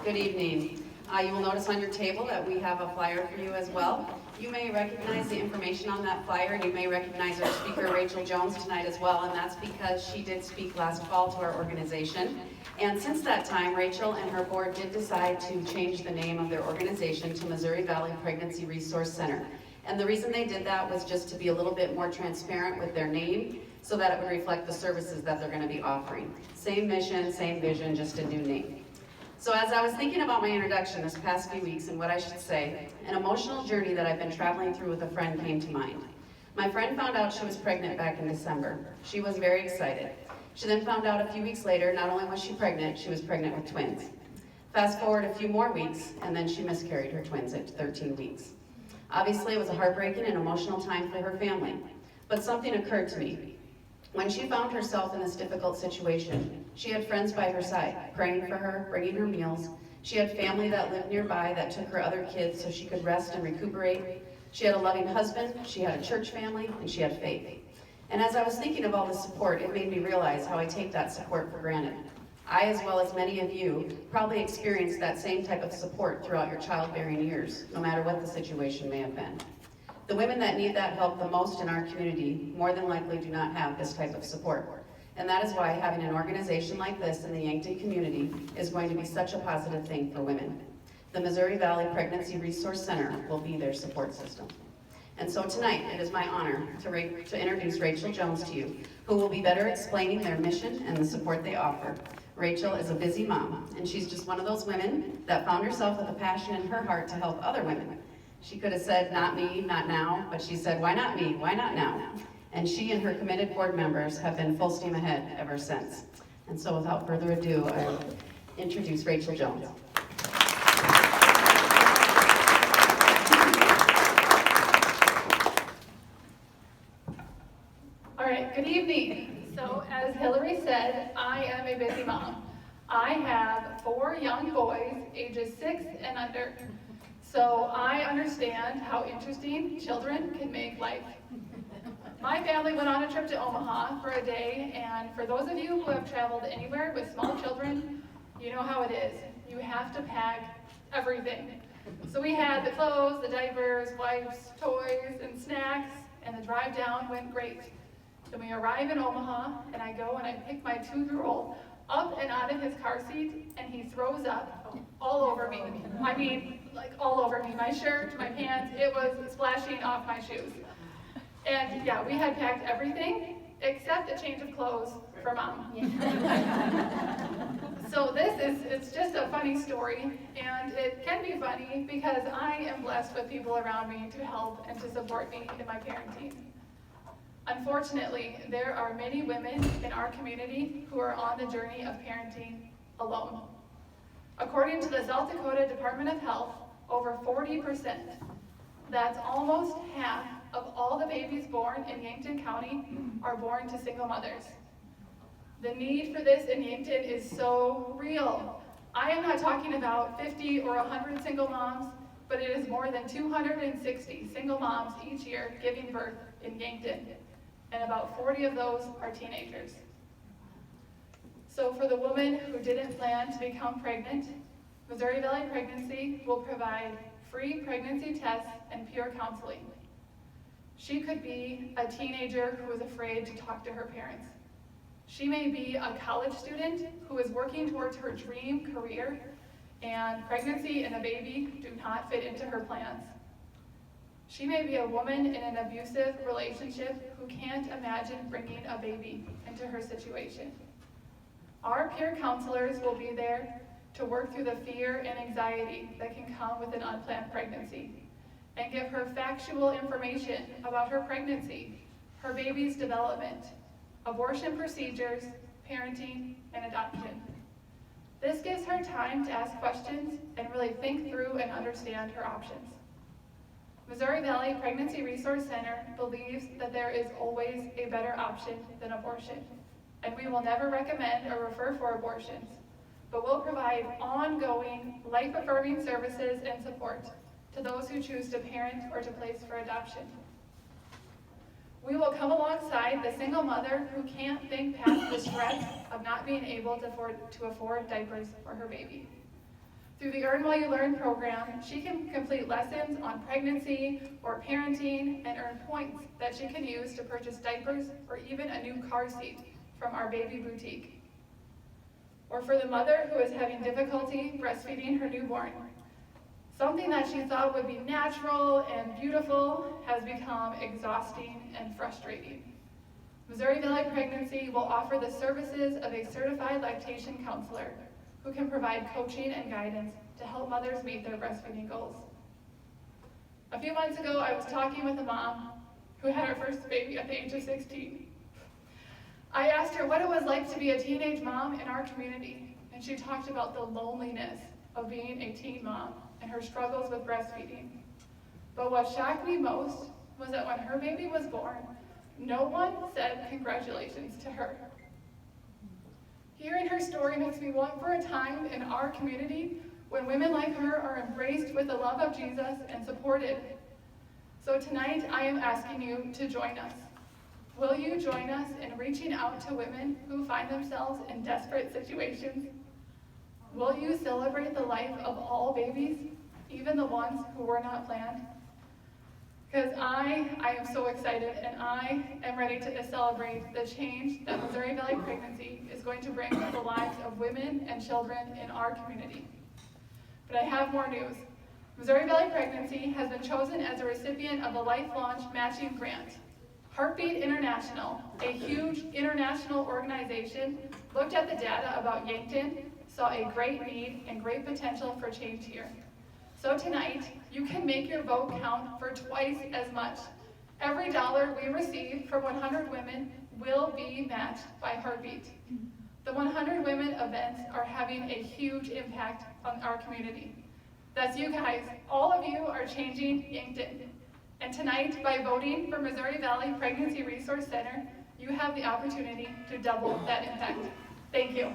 Good evening. You will notice on your table that we have a flyer for you as well. You may recognize the information on that flyer, and you may recognize our speaker, Rachel Jones, tonight as well, and that's because she did speak last fall to our organization. And since that time, Rachel and her board did decide to change the name of their organization to Missouri Valley Pregnancy Resource Center. And the reason they did that was just to be a little bit more transparent with their name so that it would reflect the services that they're going to be offering. Same mission, same vision, just a new name. So as I was thinking about my introduction this past few weeks and what I should say, an emotional journey that I've been traveling through with a friend came to mind. My friend found out she was pregnant back in December. She was very excited. She then found out a few weeks later, not only was she was pregnant with twins. Fast forward a few more weeks, and then she miscarried her twins at 13 weeks. Obviously, it was a heartbreaking and emotional time for her family, but something occurred to me. When she found herself in this difficult situation, she had friends by her side, praying for her, bringing her meals. She had family that lived nearby that took her other kids so she could rest and recuperate. She had a loving husband, she had a church family, and she had faith. And as I was thinking of all this support, it made me realize how I take that support for granted. I, as well as many of you, probably experienced that same type of support throughout your childbearing years, no matter what the situation may have been. The women that need that help the most in our community more than likely do not have this type of support. And that is why having an organization like this in the Yankton community is going to be such a positive thing for women. The Missouri Valley Pregnancy Resource Center will be their support system. And so tonight, it is my honor to introduce Rachel Jones to you, who will be better explaining their mission and the support they offer. Rachel is a busy mom, and she's just one of those women that found herself with a passion in her heart to help other women. She could have said, not me, not now, but she said, why not me, why not now? And she and her committed board members have been full steam ahead ever since. And so without further ado, I will introduce Rachel Jones. All right, good evening. So as Hillary said, I am a busy mom. I have 4 young boys, ages 6 and under. So I understand how interesting children can make life. My family went on a trip to Omaha for a day, and for those of you who have traveled anywhere with small children, you know how it is. You have to pack everything. So we had the clothes, the diapers, wipes, toys, and snacks, and the drive down went great. Then we arrive in Omaha, and I go and I pick my 2-year-old up and out of his car seat, and he throws up all over me. I mean, like all over me. My shirt, my pants, it was splashing off my shoes. And yeah, we had packed everything except a change of clothes for Mom. So it's just a funny story, and it can be funny because I am blessed with people around me to help and to support me in my parenting. Unfortunately, there are many women in our community who are on the journey of parenting alone. According to the South Dakota Department of Health, over 40%, that's almost half of all the babies born in Yankton County, are born to single mothers. The need for this in Yankton is so real. I am not talking about 50 or 100 single moms, but it is more than 260 single moms each year giving birth in Yankton, and about 40 of those are teenagers. So for the woman who didn't plan to become pregnant, Missouri Valley Pregnancy will provide free pregnancy tests and peer counseling. She could be a teenager who is afraid to talk to her parents. She may be a college student who is working towards her dream career, and pregnancy and a baby do not fit into her plans. She may be a woman in an abusive relationship who can't imagine bringing a baby into her situation. Our peer counselors will be there to work through the fear and anxiety that can come with an unplanned pregnancy and give her factual information about her pregnancy, her baby's development, abortion procedures, parenting, and adoption. This gives her time to ask questions and really think through and understand her options. Missouri Valley Pregnancy Resource Center believes that there is always a better option than abortion, and we will never recommend or refer for abortions, but will provide ongoing, life-affirming services and support to those who choose to parent or to place for adoption. We will come alongside the single mother who can't think past the stress of not being able to afford diapers for her baby. Through the Earn While You Learn program, she can complete lessons on pregnancy or parenting and earn points that she can use to purchase diapers or even a new car seat from our baby boutique. Or for the mother who is having difficulty breastfeeding her newborn. Something that she thought would be natural and beautiful has become exhausting and frustrating. Missouri Valley Pregnancy will offer the services of a certified lactation counselor who can provide coaching and guidance to help mothers meet their breastfeeding goals. A few months ago, I was talking with a mom who had her first baby at the age of 16. I asked her what it was like to be a teenage mom in our community, and she talked about the loneliness of being a teen mom and her struggles with breastfeeding. But what shocked me most was that when her baby was born, no one said congratulations to her. Hearing her story makes me want for a time in our community when women like her are embraced with the love of Jesus and supported. So tonight I am asking you to join us. Will you join us in reaching out to women who find themselves in desperate situations? Will you celebrate the life of all babies, even the ones who were not planned? Because I am so excited, and I am ready to celebrate the change that Missouri Valley Pregnancy is going to bring to the lives of women and children in our community. But I have more news. Missouri Valley Pregnancy has been chosen as a recipient of the Life Launch Matching Grant. Heartbeat International, a huge international organization, looked at the data about Yankton, saw a great need and great potential for change here. So tonight, you can make your vote count for twice as much. Every dollar we receive from 100 women will be matched by Heartbeat. The 100 Women events are having a huge impact on our community. That's you guys. All of you are changing Yankton. And tonight, by voting for Missouri Valley Pregnancy Resource Center, you have the opportunity to double that impact. Thank you.